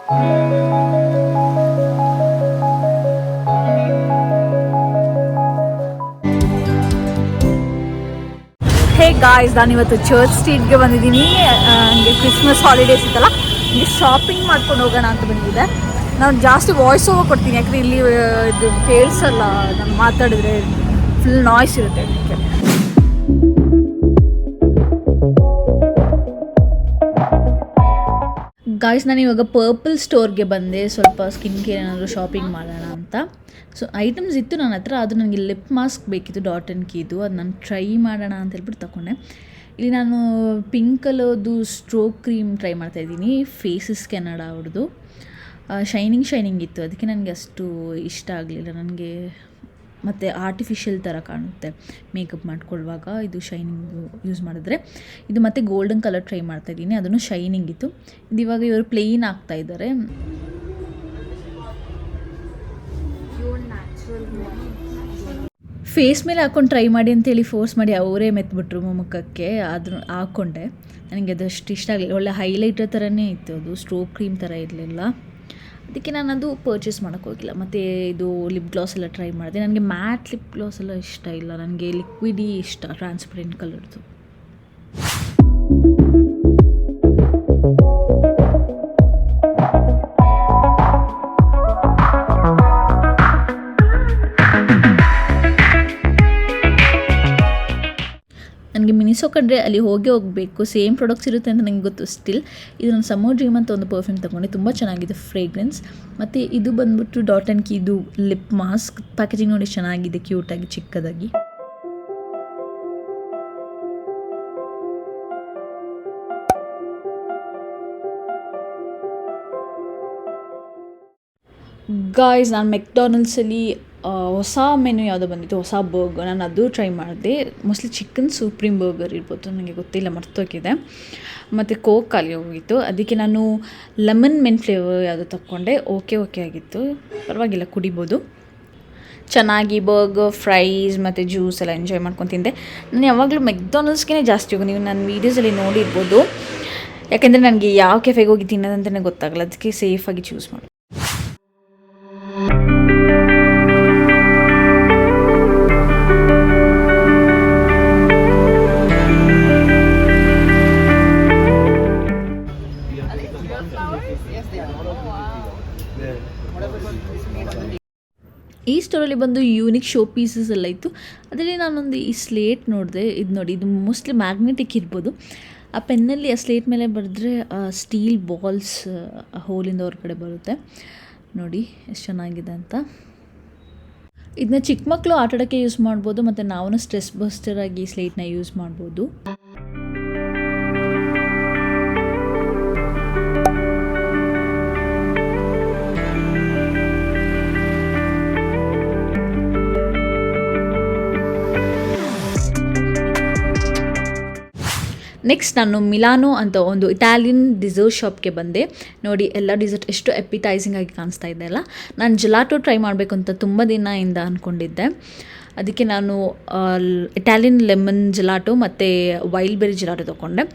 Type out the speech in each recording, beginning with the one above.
Hey guys, ನಾನು ಇವತ್ತು church ಸ್ಟ್ರೀಟ್ಗೆ ಬಂದಿದ್ದೀನಿ. ನನಗೆ ಕ್ರಿಸ್ಮಸ್ ಹಾಲಿಡೇಸ್ ಇತ್ತಲ್ಲ, ನನಗೆ ಶಾಪಿಂಗ್ ಮಾಡ್ಕೊಂಡು ಹೋಗೋಣ ಅಂತ ಬಂದಿದ್ದೆ. ನಾನು ಜಾಸ್ತಿ ವಾಯ್ಸ್ ಓವರ್ ಕೊಡ್ತೀನಿ, ಯಾಕಂದರೆ ಇಲ್ಲಿ ಇದು ಕೇಳಿಸಲ್ಲ, ನಾನು ಮಾತಾಡಿದ್ರೆ ಫುಲ್ ನಾಯ್ಸ್ ಇರುತ್ತೆ. ಅದಕ್ಕೆ ಗಾಯ್ಸ್, ನಾನು ಇವಾಗ ಪರ್ಪಲ್ ಸ್ಟೋರ್ಗೆ ಬಂದೆ, ಸ್ವಲ್ಪ ಸ್ಕಿನ್ ಕೇರ್ ಏನಾದರೂ ಶಾಪಿಂಗ್ ಮಾಡೋಣ ಅಂತ. ಸೊ ಐಟಮ್ಸ್ ಇತ್ತು ನನ್ನ ಹತ್ರ, ಅದು ನನಗೆ ಲಿಪ್ ಮಾಸ್ಕ್ ಬೇಕಿತ್ತು, ಡಾಟ್ ಆ್ಯಂಡ್ ಕೀದು. ಅದು ನಾನು ಟ್ರೈ ಮಾಡೋಣ ಅಂತ ಹೇಳ್ಬಿಟ್ಟು ತಗೊಂಡೆ. ಇಲ್ಲಿ ನಾನು ಪಿಂಕ್ ಕಲರ್ದು ಸ್ಟ್ರೋಕ್ ಕ್ರೀಮ್ ಟ್ರೈ ಮಾಡ್ತಾಯಿದ್ದೀನಿ, ಫೇಸಸ್ ಕೆನಡಾ ಅವ್ರದ್ದು. ಶೈನಿಂಗ್ ಇತ್ತು, ಅದಕ್ಕೆ ನನಗೆ ಅಷ್ಟು ಇಷ್ಟ ಆಗಲಿಲ್ಲ ನನಗೆ. ಮತ್ತು ಆರ್ಟಿಫಿಷಿಯಲ್ ಥರ ಕಾಣುತ್ತೆ ಮೇಕಪ್ ಮಾಡ್ಕೊಳ್ಳುವಾಗ ಇದು ಶೈನಿಂಗು ಯೂಸ್ ಮಾಡಿದ್ರೆ. ಇದು ಮತ್ತು ಗೋಲ್ಡನ್ ಕಲರ್ ಟ್ರೈ ಮಾಡ್ತಾಯಿದ್ದೀನಿ, ಅದನ್ನು ಶೈನಿಂಗ್ ಇತ್ತು. ಇದು ಇವಾಗ ಇವರು ಪ್ಲೇನ್ ಆಗ್ತಾಯಿದ್ದಾರೆ. ಫೇಸ್ ಮೇಲೆ ಹಾಕ್ಕೊಂಡು ಟ್ರೈ ಮಾಡಿ ಅಂತೇಳಿ ಫೋರ್ಸ್ ಮಾಡಿ ಅವರೇ ಮೆತ್ಬಿಟ್ರು ಮುಖಕ್ಕೆ. ಆದರೂ ಹಾಕ್ಕೊಂಡೆ, ನನಗೆ ಅದಷ್ಟು ಇಷ್ಟ ಆಗಲಿಲ್ಲ. ಒಳ್ಳೆ ಹೈಲೈಟರ್ ಥರನೇ ಇತ್ತು, ಅದು ಸ್ಟ್ರೋಕ್ ಕ್ರೀಮ್ ಥರ ಇರಲಿಲ್ಲ. ಅದಕ್ಕೆ ನಾನು ಅದು ಪರ್ಚೇಸ್ ಮಾಡೋಕ್ಕೆ ಹೋಗಿಲ್ಲ. ಮತ್ತು ಇದು ಲಿಪ್ ಗ್ಲಾಸ್ ಎಲ್ಲ ಟ್ರೈ ಮಾಡಿದೆ. ನನಗೆ ಮ್ಯಾಟ್ ಲಿಪ್ ಗ್ಲಾಸ್ ಎಲ್ಲ ಇಷ್ಟ ಇಲ್ಲ, ನನಗೆ ಲಿಕ್ವಿಡಿ ಇಷ್ಟ, ಟ್ರಾನ್ಸ್ಪರೆಂಟ್ ಕಲರ್ದು. ನನಗೆ ಮಿನಿಸೋ ಕಂಡ್ರೆ ಅಲ್ಲಿ ಹೋಗಬೇಕು, ಸೇಮ್ ಪ್ರಾಡಕ್ಟ್ಸ್ ಇರುತ್ತೆ ಅಂತ ನನಗೆ ಗೊತ್ತು. ಸ್ಟಿಲ್ ಇದು ನಾನು ಸಮ್ಮರ್ ಡ್ರೀಮ್ ಅಂತ ಒಂದು ಪರ್ಫ್ಯೂಮ್ ತೊಗೊಂಡೆ, ತುಂಬ ಚೆನ್ನಾಗಿದೆ ಫ್ರೇಗ್ರೆನ್ಸ್. ಮತ್ತು ಇದು ಬಂದ್ಬಿಟ್ಟು ಡಾಟ್ ಆ್ಯಂಡ್ ಕೀದು ಲಿಪ್ ಮಾಸ್ಕ್. ಪ್ಯಾಕೇಜಿಂಗ್ ನೋಡಿ ಚೆನ್ನಾಗಿದೆ, ಕ್ಯೂಟಾಗಿ ಚಿಕ್ಕದಾಗಿ. ಗಾಯ್ಸ್, ನಾನು ಮೆಕ್ಡಾನಲ್ಡ್ಸಲ್ಲಿ ಹೊಸ ಮೆನು ಯಾವುದೋ ಬಂದಿತ್ತು, ಹೊಸ ಬರ್ಗರ್, ನಾನು ಅದು ಟ್ರೈ ಮಾಡಿದೆ. ಮೋಸ್ಟ್ಲಿ ಚಿಕನ್ ಸುಪ್ರೀಮ್ ಬರ್ಗರ್ ಇರ್ಬೋದು, ನನಗೆ ಗೊತ್ತಿಲ್ಲ, ಮರ್ತೋಗಿದೆ. ಮತ್ತು ಕೋಕ್ ಖಾಲಿ ಹೋಗಿತ್ತು, ಅದಕ್ಕೆ ನಾನು ಲೆಮನ್ ಮೆನ್ ಫ್ಲೇವರ್ ಯಾವುದೋ ತಗೊಂಡೆ. ಓಕೆ ಆಗಿತ್ತು, ಪರವಾಗಿಲ್ಲ, ಕುಡಿಬೋದು. ಚೆನ್ನಾಗಿ ಬರ್ಗರ್, ಫ್ರೈಸ್ ಮತ್ತು ಜ್ಯೂಸ್ ಎಲ್ಲ ಎಂಜಾಯ್ ಮಾಡ್ಕೊಂಡು ತಿಂದೆ. ನಾನು ಯಾವಾಗಲೂ ಮೆಕ್ಡಾನಲ್ಡ್ಸ್ಗೆ ಜಾಸ್ತಿ ಹೋಗಿ, ನೀವು ನನ್ನ ವೀಡಿಯೋಸಲ್ಲಿ ನೋಡಿರ್ಬೋದು. ಯಾಕೆಂದರೆ ನನಗೆ ಯಾವ ಕೆಫೆಗೆ ಹೋಗಿ ತಿನ್ನೋದಂತಲೇ ಗೊತ್ತಾಗಲ್ಲ, ಅದಕ್ಕೆ ಸೇಫಾಗಿ ಚೂಸ್ ಮಾಡಿ. ಈ ಸ್ಟೋರಲ್ಲಿ ಬಂದು ಯೂನಿಕ್ ಶೋ ಪೀಸಸ್ ಎಲ್ಲ ಇತ್ತು. ಅದರಲ್ಲಿ ನಾನೊಂದು ಈ ಸ್ಲೇಟ್ ನೋಡಿದೆ. ಇದು ನೋಡಿ, ಇದು ಮೋಸ್ಟ್ಲಿ ಮ್ಯಾಗ್ನೆಟಿಕ್ ಇರ್ಬೋದು. ಆ ಪೆನ್ನಲ್ಲಿ ಆ ಸ್ಲೇಟ್ ಮೇಲೆ ಬರೆದ್ರೆ ಸ್ಟೀಲ್ ಬಾಲ್ಸ್ ಹೋಲಿಂದ ಹೊರಗಡೆ ಬರುತ್ತೆ. ನೋಡಿ ಎಷ್ಟು ಚೆನ್ನಾಗಿದೆ ಅಂತ. ಇದನ್ನ ಚಿಕ್ಕ ಮಕ್ಕಳು ಆಟಾಡೋಕ್ಕೆ ಯೂಸ್ ಮಾಡ್ಬೋದು, ಮತ್ತು ನಾವು ಸ್ಟ್ರೆಸ್ ಬಸ್ಟರ್ ಆಗಿ ಸ್ಲೇಟ್ನ ಯೂಸ್ ಮಾಡ್ಬೋದು. ನೆಕ್ಸ್ಟ್ ನಾನು ಮಿಲಾನೋ ಅಂತ ಒಂದು ಇಟಾಲಿಯನ್ ಡಿಸರ್ಟ್ ಶಾಪ್ಗೆ ಬಂದೆ. ನೋಡಿ, ಎಲ್ಲ ಡಿಸರ್ಟ್ ಎಷ್ಟು ಎಪಿಟೈಸಿಂಗ್ ಆಗಿ ಕಾಣಿಸ್ತಾ ಇದೆ ಅಲ್ಲ. ನಾನು ಜೆಲಾಟೋ ಟ್ರೈ ಮಾಡಬೇಕು ಅಂತ ತುಂಬ ದಿನದಿಂದ ಅಂದ್ಕೊಂಡಿದ್ದೆ. ಅದಕ್ಕೆ ನಾನು ಇಟಾಲಿಯನ್ ಲೆಮನ್ ಜೆಲಾಟೋ ಮತ್ತು ವೈಲ್ಡ್ ಬೆರಿ ಜೆಲಾಟೋ ತೊಗೊಂಡೆ.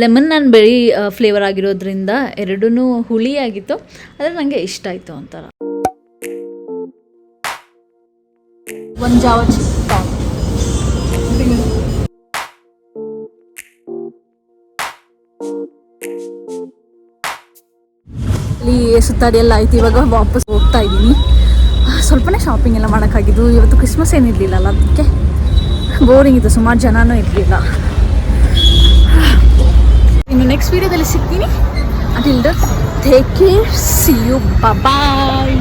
ಲೆಮನ್ ಆ್ಯಂಡ್ ಬೆರಿ ಫ್ಲೇವರ್ ಆಗಿರೋದ್ರಿಂದ ಎರಡೂ ಹುಳಿಯಾಗಿತ್ತು, ಆದರೆ ನನಗೆ ಇಷ್ಟ ಆಯಿತು ಒಂಥರ. ಒಂದು ಜಾವ ಅಲ್ಲಿ ಸುತ್ತಾಡಿ ಎಲ್ಲ ಆಯ್ತು. ಇವಾಗ ವಾಪಸ್ ಹೋಗ್ತಾ ಇದ್ದೀನಿ. ಸ್ವಲ್ಪನೇ ಶಾಪಿಂಗ್ ಎಲ್ಲ ಮಾಡೋಕ್ಕಾಗಿದ್ದು. ಇವತ್ತು ಕ್ರಿಸ್ಮಸ್ ಏನಿರಲಿಲ್ಲ ಅಲ್ಲ, ಅದಕ್ಕೆ ಬೋರಿಂಗ್ ಇತ್ತು, ಸುಮಾರು ಜನನೂ ಇರಲಿಲ್ಲ. ಇನ್ನು ನೆಕ್ಸ್ಟ್ ವೀಡಿಯೋದಲ್ಲಿ ಸಿಗ್ತೀನಿ. Until then take care, see you, bye.